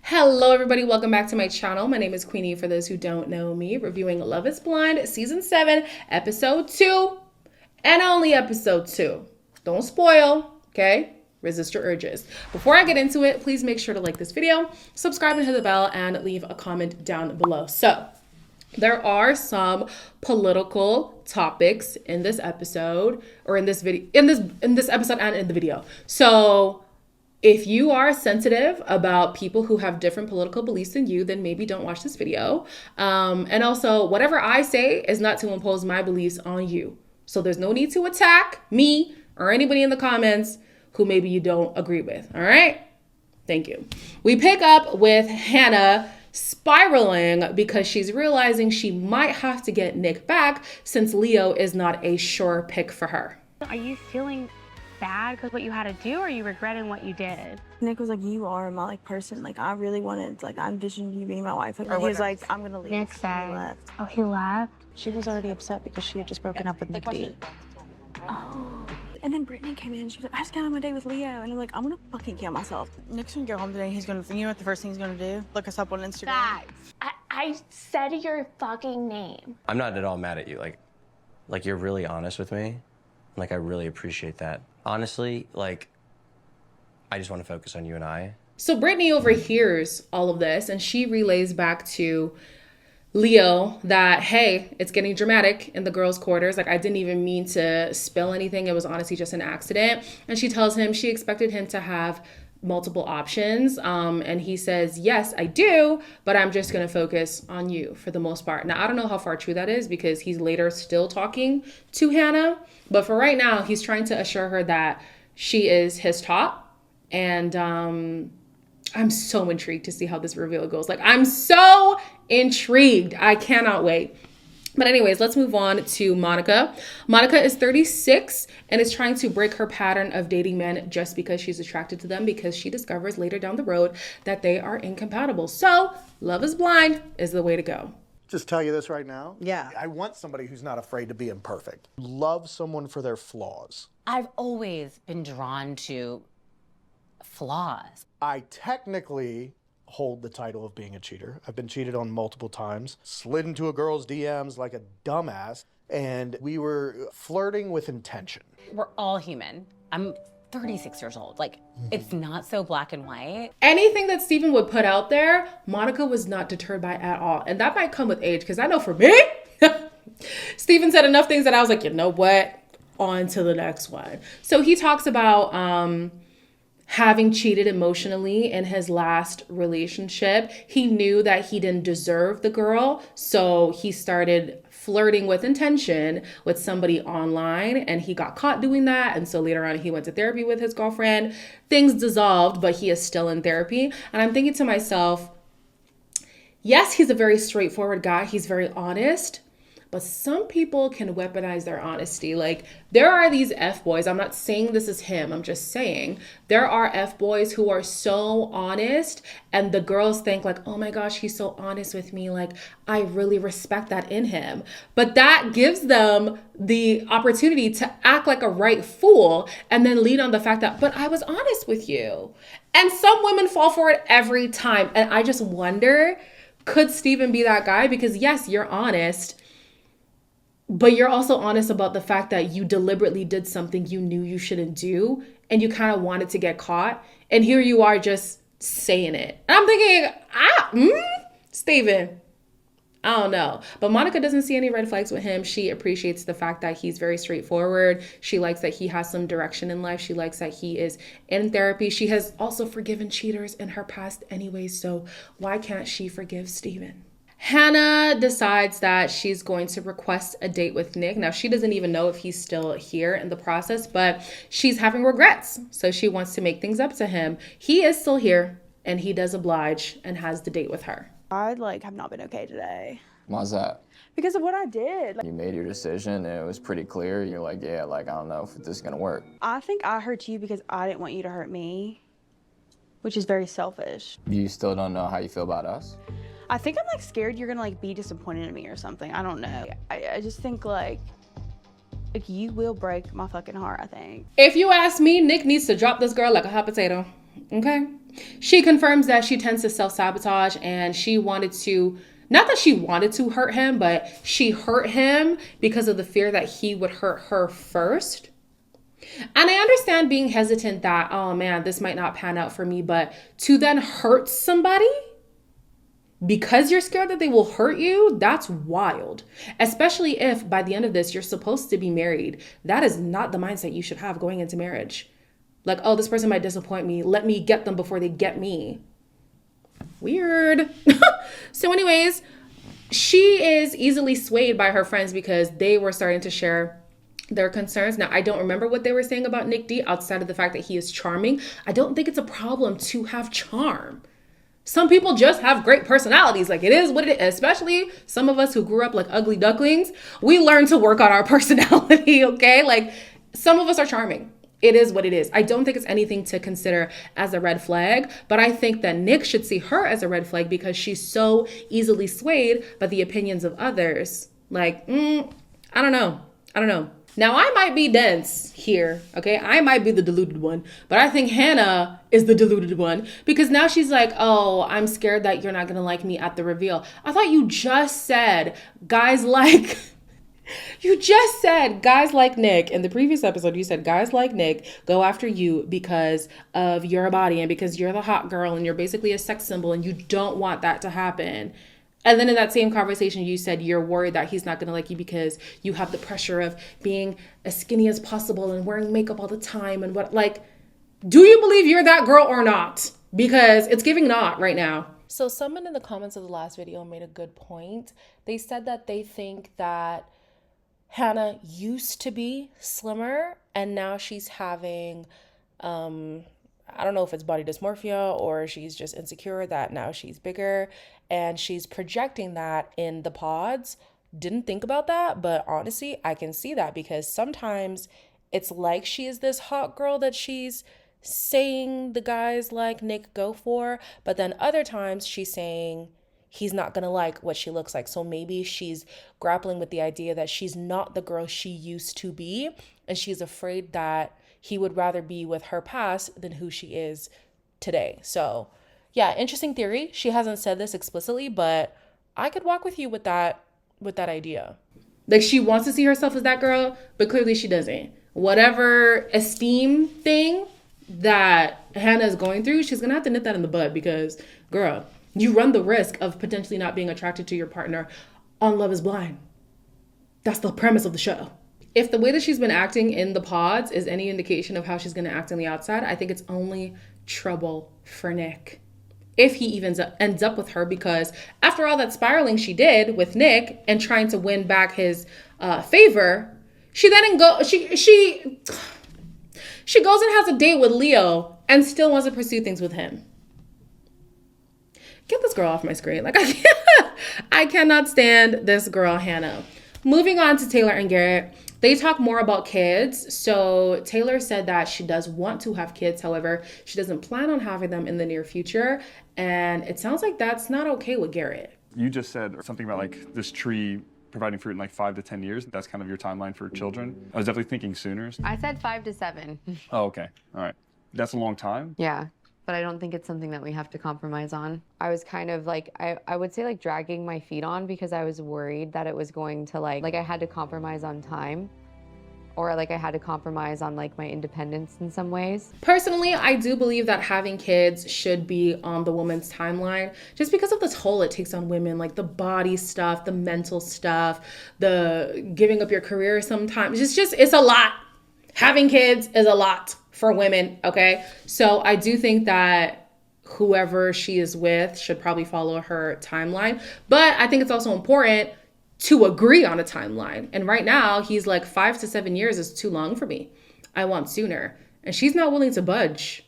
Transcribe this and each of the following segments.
Hello everybody, welcome back to my channel. My name is Queenie for those who don't know me, reviewing Love is Blind season 7 episode 2 and only episode 2. Don't spoil, okay? Resist your urges. Before I get into it, please make sure to like this video, subscribe and hit the bell, and leave a comment down below. So there are some political topics in this episode, or in this video, in this episode and in the video. So if you are sensitive about people who have different political beliefs than you, then maybe don't watch this video. And also, whatever I say is not to impose my beliefs on you. So there's no need to attack me or anybody in the comments who maybe you don't agree with. All right? Thank you. We pick up with Hannah spiraling because she's realizing she might have to get Nick back since Leo is not a sure pick for her. Are you feeling bad because what you had to do, or are you regretting what you did? Nick was like, you are my person. Like, I really wanted, like, I envisioned you being my wife. And he was like, I'm gonna leave. Nick said, He left. oh, he left? She was already upset because she had just broken up with Nick B. Oh. And then Brittany came in and she was like, I just got on my date with Leo. And I'm like, I'm gonna fucking kill myself. Nick's gonna get home today. He's gonna, you know what the first thing he's gonna do? Look us up on Instagram. Facts. I said your fucking name. I'm not at all mad at you. Like you're really honest with me. Like, I really appreciate that. Honestly, like, I just want to focus on you and I. So Brittany overhears all of this and she relays back to Leo that, hey, it's getting dramatic in the girls' quarters. Like, I didn't even mean to spill anything. It was honestly just an accident. And she tells him she expected him to have multiple options. And he says, yes, I do, but I'm just going to focus on you for the most part. Now, I don't know how far true that is because he's later still talking to Hannah. But for right now, he's trying to assure her that she is his top. And I'm so intrigued to see how this reveal goes. Like, I'm so intrigued. I cannot wait. But anyways, let's move on to Monica. Monica is 36 and is trying to break her pattern of dating men just because she's attracted to them, because she discovers later down the road that they are incompatible. So Love is Blind is the way to go. Just tell you this right now. Yeah. I want somebody who's not afraid to be imperfect. Love someone for their flaws. I've always been drawn to flaws. I technically hold the title of being a cheater. I've been cheated on multiple times, slid into a girl's DMs like a dumbass, and we were flirting with intention. We're all human. I'm 36 years old. Like, it's not so black and white. Anything that Steven would put out there, Monica was not deterred by at all. And that might come with age, because I know for me, Steven said enough things that I was like, you know what? On to the next one. So he talks about having cheated emotionally in his last relationship. He knew that he didn't deserve the girl, so he started flirting with intention with somebody online, and he got caught doing that. And so later on, he went to therapy with his girlfriend. Things dissolved, but he is still in therapy. And I'm thinking to myself, yes, he's a very straightforward guy. He's very honest. But some people can weaponize their honesty. Like, there are these F-boys. I'm not saying this is him. I'm just saying there are F-boys who are so honest, and the girls think like, oh my gosh, he's so honest with me. Like, I really respect that in him. But that gives them the opportunity to act like a right fool and then lean on the fact that, but I was honest with you. And some women fall for it every time. And I just wonder, could Steven be that guy? Because yes, you're honest, but you're also honest about the fact that you deliberately did something you knew you shouldn't do, and you kind of wanted to get caught. And here you are just saying it. And I'm thinking, Steven, I don't know. But Monica doesn't see any red flags with him. She appreciates the fact that he's very straightforward. She likes that he has some direction in life. She likes that he is in therapy. She has also forgiven cheaters in her past anyway, so why can't she forgive Steven? Hannah decides that she's going to request a date with Nick. Now, she doesn't even know if he's still here in the process, but she's having regrets. So she wants to make things up to him. He is still here, and he does oblige and has the date with her. I, like, have not been okay today. Why's that? Because of what I did. Like, You made your decision and it was pretty clear. You're like, yeah, like, I don't know if this is gonna work. I think I hurt you because I didn't want you to hurt me, which is very selfish. You still don't know how you feel about us? I think I'm, like, scared you're gonna, like, be disappointed in me or something. I don't know. I just think, like, you will break my fucking heart, I think. If you ask me, Nick needs to drop this girl like a hot potato. Okay? She confirms that she tends to self-sabotage and she wanted to, not that she wanted to hurt him, but she hurt him because of the fear that he would hurt her first. And I understand being hesitant that, oh man, this might not pan out for me, but to then hurt somebody because you're scared that they will hurt you, that's wild. Especially if by the end of this, you're supposed to be married. That is not the mindset you should have going into marriage. Like, oh, this person might disappoint me. Let me get them before they get me. Weird. So anyways, she is easily swayed by her friends because they were starting to share their concerns. Now, I don't remember what they were saying about Nick D outside of the fact that he is charming. I don't think it's a problem to have charm. Some people just have great personalities. Like, it is what it is. Especially some of us who grew up like ugly ducklings. We learn to work on our personality, okay? Like, some of us are charming. It is what it is. I don't think it's anything to consider as a red flag, but I think that Nick should see her as a red flag because she's so easily swayed by the opinions of others. Like, I don't know. Now, I might be dense here, okay? I might be the deluded one, but I think Hannah is the deluded one because now she's like, oh, I'm scared that you're not going to like me at the reveal. I thought you just said guys like... You just said guys like Nick. In the previous episode, you said guys like Nick go after you because of your body and because you're the hot girl and you're basically a sex symbol and you don't want that to happen. And then in that same conversation, you said you're worried that he's not going to like you because you have the pressure of being as skinny as possible and wearing makeup all the time. And what, like, do you believe you're that girl or not? Because it's giving not right now. So someone in the comments of the last video made a good point. They said that they think that Hannah used to be slimmer and now she's having, I don't know if it's body dysmorphia or she's just insecure that now she's bigger and she's projecting that in the pods. Didn't think about that, but honestly, I can see that because sometimes it's like she is this hot girl that she's saying the guys like Nick go for, but then other times she's saying he's not gonna like what she looks like. So maybe she's grappling with the idea that she's not the girl she used to be, and she's afraid that he would rather be with her past than who she is today. So yeah, interesting theory. She hasn't said this explicitly, but I could walk with you with that idea. Like, she wants to see herself as that girl, but clearly she doesn't. Whatever esteem thing that Hannah is going through, she's gonna have to nip that in the bud because, girl, you run the risk of potentially not being attracted to your partner on Love is Blind. That's the premise of the show. If the way that she's been acting in the pods is any indication of how she's going to act on the outside, I think it's only trouble for Nick. If he even ends up with her, because after all that spiraling she did with Nick and trying to win back his favor, she then she goes and has a date with Leo and still wants to pursue things with him. Get this girl off my screen. Like, I cannot stand this girl, Hannah. Moving on to Taylor and Garrett. They talk more about kids. So Taylor said that she does want to have kids. However, she doesn't plan on having them in the near future. And it sounds like that's not okay with Garrett. You just said something about like this tree providing fruit in like 5 to 10 years. That's kind of your timeline for children. I was definitely thinking sooner. I said 5 to 7. Oh, okay. All right. That's a long time. Yeah. But I don't think it's something that we have to compromise on. I was kind of like, I would say like dragging my feet on because I was worried that it was going to like I had to compromise on time or like I had to compromise on like my independence in some ways. Personally, I do believe that having kids should be on the woman's timeline just because of the toll it takes on women, like the body stuff, the mental stuff, the giving up your career sometimes. It's a lot. Having kids is a lot for women, okay? So I do think that whoever she is with should probably follow her timeline. But I think it's also important to agree on a timeline. And right now, he's like 5 to 7 years is too long for me. I want sooner. And she's not willing to budge.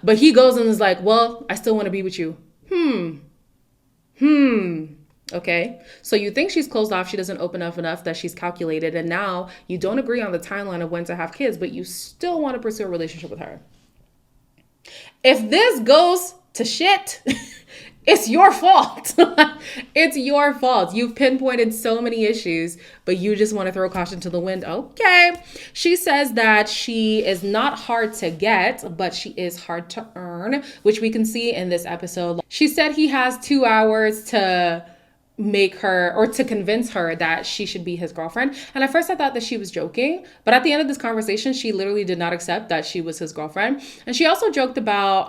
But he goes and is like, well, I still want to be with you. Okay, so you think she's closed off, she doesn't open up enough, that she's calculated, and now you don't agree on the timeline of when to have kids, but you still want to pursue a relationship with her. If this goes to shit, It's your fault. It's your fault. You've pinpointed so many issues, but you just want to throw caution to the wind. Okay. She says that she is not hard to get, but she is hard to earn, which we can see in this episode. She said he has 2 hours to make her or to convince her that she should be his girlfriend. And at first I thought that she was joking, but at the end of this conversation, she literally did not accept that she was his girlfriend. And she also joked about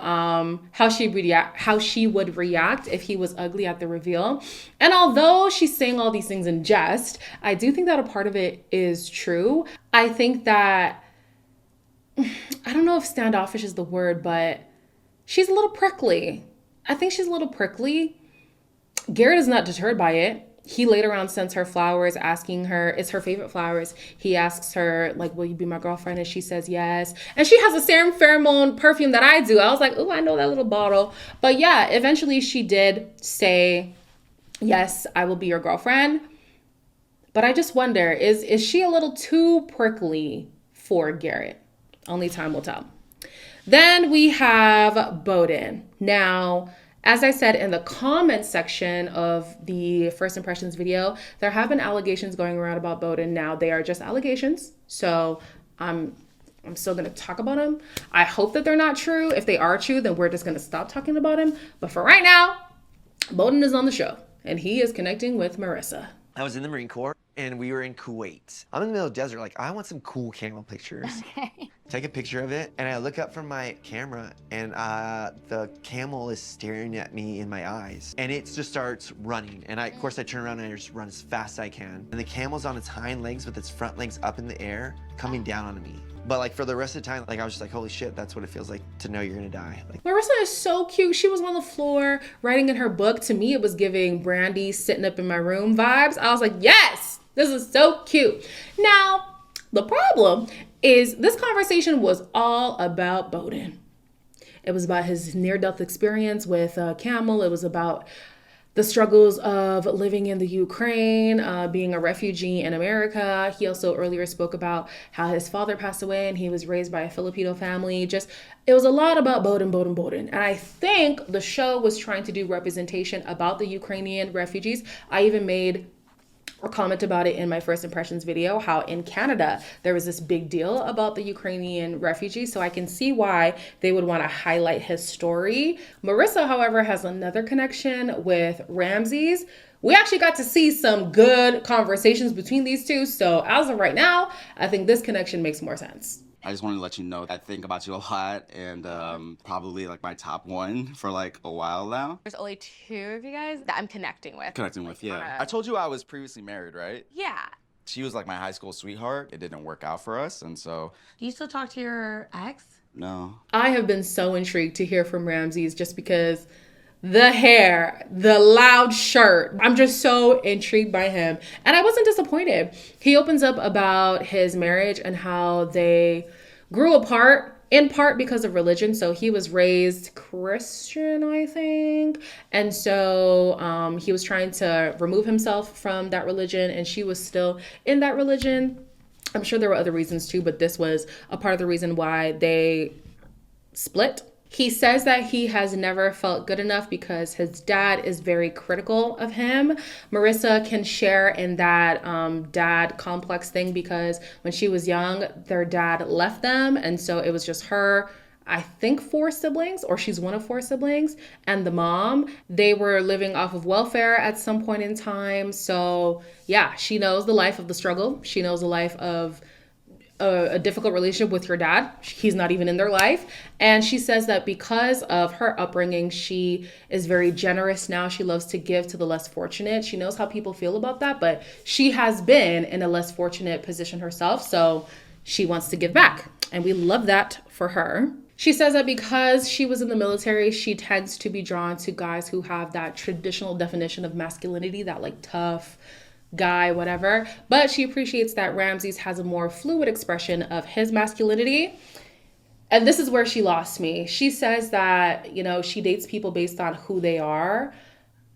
how she would react if he was ugly at the reveal. And although she's saying all these things in jest, I do think that a part of it is true. I think that, I don't know if standoffish is the word, but she's a little prickly. I think she's a little prickly. Garrett is not deterred by it. He later on sends her flowers, asking her, it's her favorite flowers. He asks her, like, will you be my girlfriend? And she says yes. And she has a same pheromone perfume that I do. I was like, oh, I know that little bottle. But yeah, eventually she did say, yes, I will be your girlfriend. But I just wonder, is she a little too prickly for Garrett? Only time will tell. Then we have Bowden. Now, as I said in the comments section of the First Impressions video, there have been allegations going around about Bowden. Now, they are just allegations, so I'm still going to talk about them. I hope that they're not true. If they are true, then we're just going to stop talking about him. But for right now, Bowden is on the show, and he is connecting with Marissa. I was in the Marine Corps, and we were in Kuwait. I'm in the middle of the desert, like, I want some cool camel pictures. Okay. Take a picture of it, and I look up from my camera, and the camel is staring at me in my eyes. And it just starts running. And of course, I turn around and I just run as fast as I can. And the camel's on its hind legs with its front legs up in the air, coming down on me. But like for the rest of the time, like I was just like, holy shit, that's what it feels like to know you're gonna die. Like, Marissa is so cute. She was on the floor writing in her book. To me, it was giving Brandy sitting up in my room vibes. I was like, yes, this is so cute. Now, the problem is this conversation was all about Bowden. It was about his near-death experience with Camel. It was about the struggles of living in the Ukraine, being a refugee in America. He also earlier spoke about how his father passed away and he was raised by a Filipino family. It was a lot about Bowden. And I think the show was trying to do representation about the Ukrainian refugees. I even made or comment about it in my First Impressions video, how in Canada, there was this big deal about the Ukrainian refugees. So I can see why they would want to highlight his story. Marissa, however, has another connection with Ramses. We actually got to see some good conversations between these two. So as of right now, I think this connection makes more sense. I just wanted to let you know I think about you a lot, and probably like my top one for like a while now. There's only 2 of you guys that I'm connecting with. Yeah. I told you I was previously married, right? Yeah. She was like my high school sweetheart. It didn't work out for us, and so. Do you still talk to your ex? No. I have been so intrigued to hear from Ramses just because the hair, the loud shirt. I'm just so intrigued by him. And I wasn't disappointed. He opens up about his marriage and how they grew apart in part because of religion. So he was raised Christian, I think. And so he was trying to remove himself from that religion, and she was still in that religion. I'm sure there were other reasons too, but this was a part of the reason why they split. He says that he has never felt good enough because his dad is very critical of him. Marissa can share in that dad complex thing because when she was young, their dad left them. And so it was just her, I think 4 siblings, or she's one of 4 siblings, and the mom. They were living off of welfare at some point in time. So yeah, she knows the life of the struggle. She knows the life of a difficult relationship with your dad. He's not even in their life. And she says that because of her upbringing, she is very generous now. She loves to give to the less fortunate. She knows how people feel about that, but she has been in a less fortunate position herself. So she wants to give back. And we love that for her. She says that because she was in the military, she tends to be drawn to guys who have that traditional definition of masculinity, that like tough guy, whatever. But she appreciates that Ramses has a more fluid expression of his masculinity. And this is where she lost me. She says that, you know, she dates people based on who they are.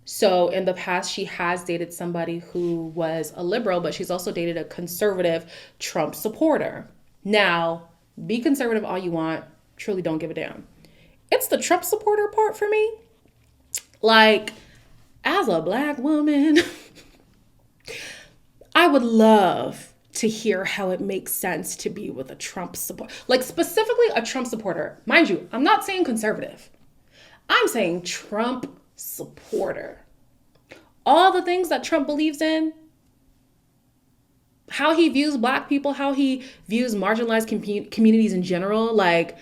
So in the past, she has dated somebody who was a liberal, but she's also dated a conservative Trump supporter. Now, be conservative all you want. Truly don't give a damn. It's the Trump supporter part for me. Like, as a black woman, I would love to hear how it makes sense to be with a Trump supporter. Like, specifically a Trump supporter. Mind you, I'm not saying conservative. I'm saying Trump supporter. All the things that Trump believes in, how he views black people, how he views marginalized communities in general, like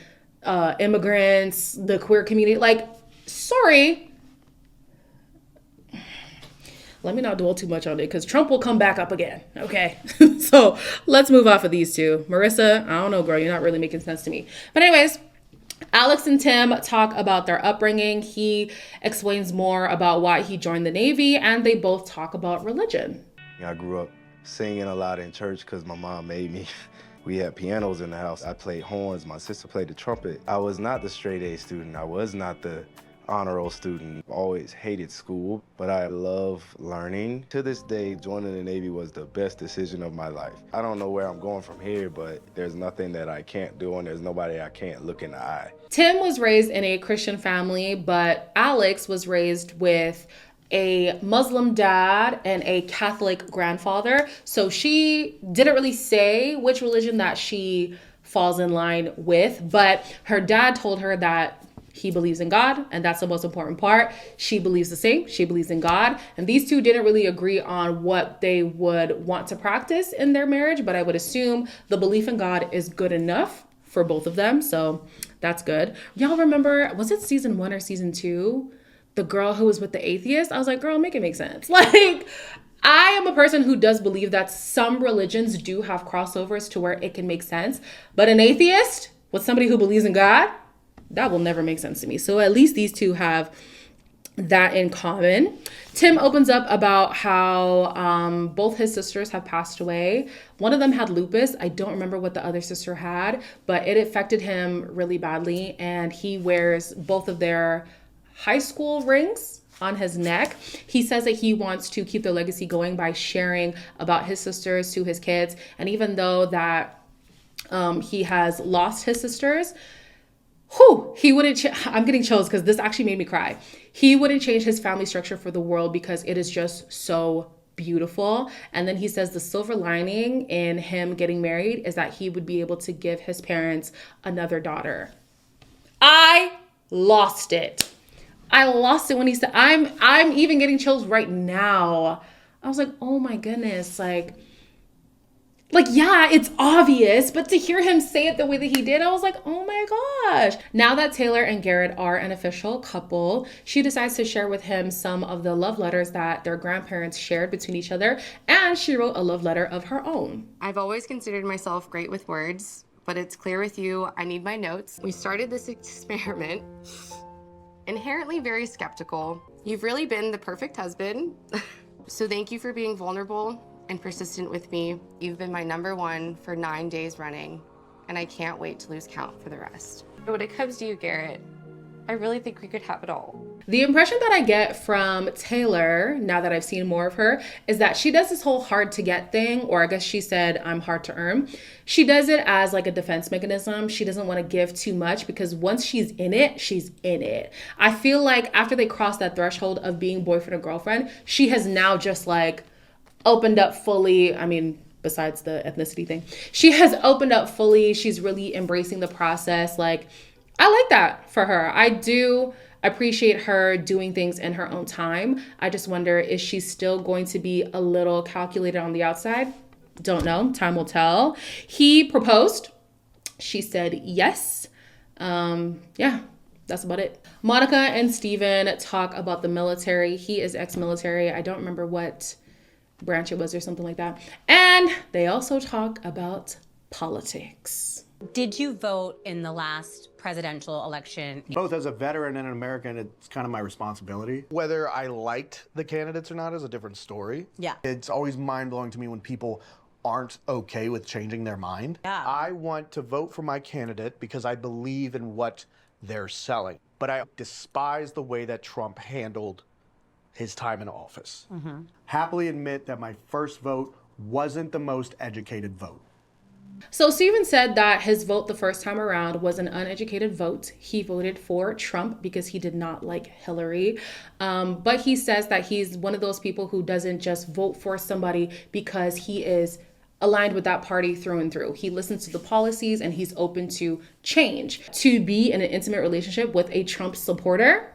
immigrants, the queer community. Like, sorry. Let me not dwell too much on it because Trump will come back up again. Okay. So let's move off of these two. Marissa, I don't know, girl. You're not really making sense to me. But anyways, Alex and Tim talk about their upbringing. He explains more about why he joined the Navy, and they both talk about religion. I grew up singing a lot in church because my mom made me. We had pianos in the house. I played horns. My sister played the trumpet. I was not the straight A student. I was not the honor roll student. Always hated school, but I love learning. To this day, joining the Navy was the best decision of my life. I don't know where I'm going from here, but there's nothing that I can't do, and there's nobody I can't look in the eye. Tim was raised in a Christian family, but Alex was raised with a Muslim dad and a Catholic grandfather. So she didn't really say which religion that she falls in line with, but her dad told her that he believes in God, and that's the most important part. She believes the same. She believes in God. And these two didn't really agree on what they would want to practice in their marriage, but I would assume the belief in God is good enough for both of them. So that's good. Y'all remember, was it season 1 or season 2? The girl who was with the atheist? I was like, girl, make it make sense. Like, I am a person who does believe that some religions do have crossovers to where it can make sense. But an atheist with somebody who believes in God, that will never make sense to me. So at least these two have that in common. Tim opens up about how both his sisters have passed away. One of them had lupus. I don't remember what the other sister had, but it affected him really badly. And he wears both of their high school rings on his neck. He says that he wants to keep the legacy going by sharing about his sisters to his kids. And even though that he has lost his sisters, he wouldn't, I'm getting chills because this actually made me cry. He wouldn't change his family structure for the world because it is just so beautiful. And then he says the silver lining in him getting married is that he would be able to give his parents another daughter. I lost it. I lost it when he said, I'm even getting chills right now. I was like, oh my goodness. Like, yeah, it's obvious, but to hear him say it the way that he did, I was like, oh my gosh. Now that Taylor and Garrett are an official couple, she decides to share with him some of the love letters that their grandparents shared between each other, and she wrote a love letter of her own. I've always considered myself great with words, but it's clear with you, I need my notes. We started this experiment, inherently very skeptical. You've really been the perfect husband, so thank you for being vulnerable and persistent with me. You've been my #1 for 9 days running, and I can't wait to lose count for the rest. But when it comes to you, Garrett, I really think we could have it all. The impression that I get from Taylor, now that I've seen more of her, is that she does this whole hard to get thing, or I guess she said, I'm hard to earn. She does it as like a defense mechanism. She doesn't want to give too much because once she's in it, she's in it. I feel like after they cross that threshold of being boyfriend or girlfriend, she has now just like opened up fully. I mean, besides the ethnicity thing, she has opened up fully. She's really embracing the process. Like, I like that for her. I do appreciate her doing things in her own time. I just wonder, is she still going to be a little calculated on the outside? Don't know. Time will tell. He proposed. She said yes. Yeah, that's about it. Monica and Steven talk about the military. He is ex-military. I don't remember what branch it was or something like that. And they also talk about politics. Did you vote in the last presidential election? Both as a veteran and an American, it's kind of my responsibility. Whether I liked the candidates or not is a different story. Yeah. It's always mind-blowing to me when people aren't okay with changing their mind. Yeah. I want to vote for my candidate because I believe in what they're selling. But I despise the way that Trump handled his time in office. Happily admit that my first vote wasn't the most educated vote. So Steven said that his vote the first time around was an uneducated vote. He voted for Trump because he did not like Hillary. But he says that he's one of those people who doesn't just vote for somebody because he is aligned with that party through and through. He listens to the policies and he's open to change. To be in an intimate relationship with a Trump supporter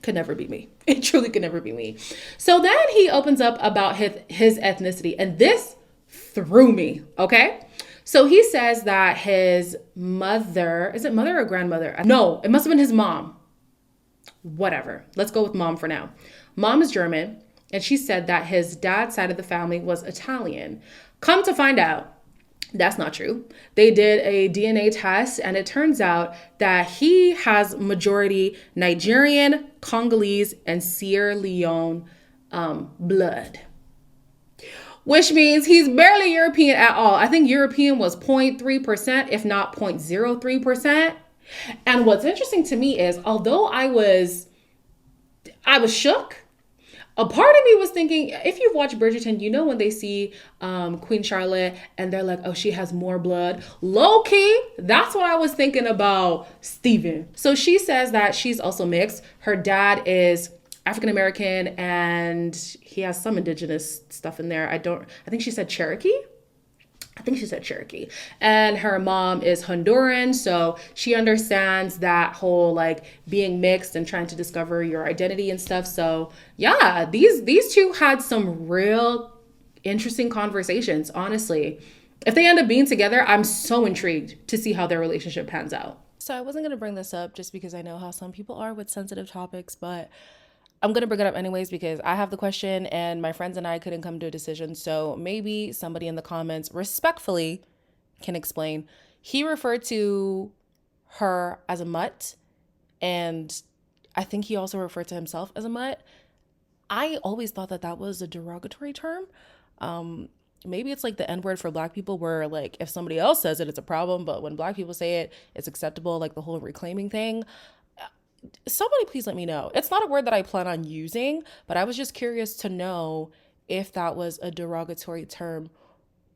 could never be me. It truly could never be me. So then he opens up about his ethnicity, and this threw me, okay? So he says that his mother, is it mother or grandmother? No, it must have been his mom. Whatever. Let's go with mom for now. Mom is German, and she said that his dad's side of the family was Italian. Come to find out, that's not true. They did a DNA test, and it turns out that he has majority Nigerian, Congolese, and Sierra Leone blood, which means he's barely European at all. I think European was 0.3%, if not 0.03%. And what's interesting to me is, although I was shook, a part of me was thinking, if you've watched Bridgerton, you know when they see Queen Charlotte and they're like, oh, she has more blood. Low key, that's what I was thinking about Steven. So she says that she's also mixed. Her dad is African-American and he has some indigenous stuff in there. I think she said Cherokee. And her mom is Honduran, so she understands that whole like being mixed and trying to discover your identity and stuff. So yeah, these two had some real interesting conversations, honestly. If they end up being together, I'm so intrigued to see how their relationship pans out. So I wasn't gonna bring this up just because I know how some people are with sensitive topics, but I'm going to bring it up anyways because I have the question and my friends and I couldn't come to a decision. So maybe somebody in the comments respectfully can explain. He referred to her as a mutt, and I think he also referred to himself as a mutt. I always thought that was a derogatory term. Maybe it's like the N-word for Black people where like if somebody else says it, it's a problem. But when Black people say it, it's acceptable, like the whole reclaiming thing. Somebody please let me know. It's not a word that I plan on using, but I was just curious to know if that was a derogatory term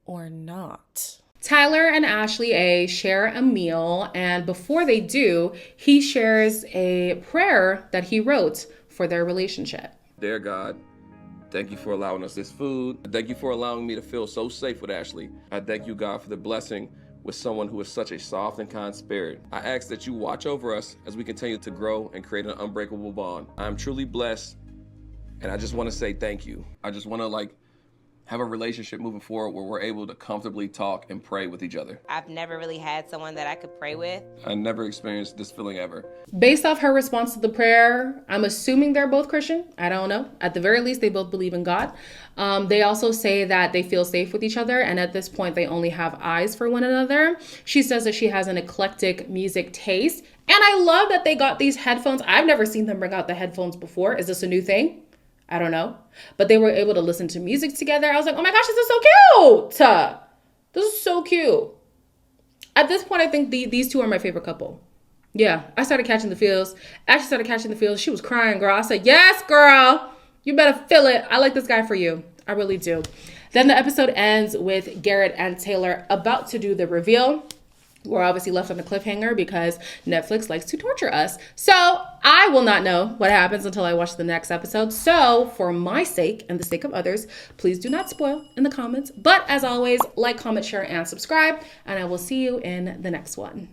or not. Tyler and Ashley A share a meal, and before they do, he shares a prayer that he wrote for their relationship. Dear God, thank you for allowing us this food. Thank you for allowing me to feel so safe with Ashley. I thank you, God, for the blessing with someone who is such a soft and kind spirit. I ask that you watch over us as we continue to grow and create an unbreakable bond. I'm truly blessed, and I just want to say thank you. I just want to have a relationship moving forward where we're able to comfortably talk and pray with each other. I've never really had someone that I could pray with. I never experienced this feeling ever. Based off her response to the prayer, I'm assuming they're both Christian. I don't know. At the very least, they both believe in God. They also say that they feel safe with each other, and at this point, they only have eyes for one another. She says that she has an eclectic music taste, and I love that they got these headphones. I've never seen them bring out the headphones before. Is this a new thing? I don't know. But they were able to listen to music together. I was like, oh my gosh, this is so cute. This is so cute. At this point, I think these two are my favorite couple. Yeah, I started catching the feels. Ashley started catching the feels. She was crying, girl. I said, yes, girl. You better feel it. I like this guy for you. I really do. Then the episode ends with Garrett and Taylor about to do the reveal. We're obviously left on a cliffhanger because Netflix likes to torture us. So I will not know what happens until I watch the next episode. So for my sake and the sake of others, please do not spoil in the comments. But as always, like, comment, share, and subscribe. And I will see you in the next one.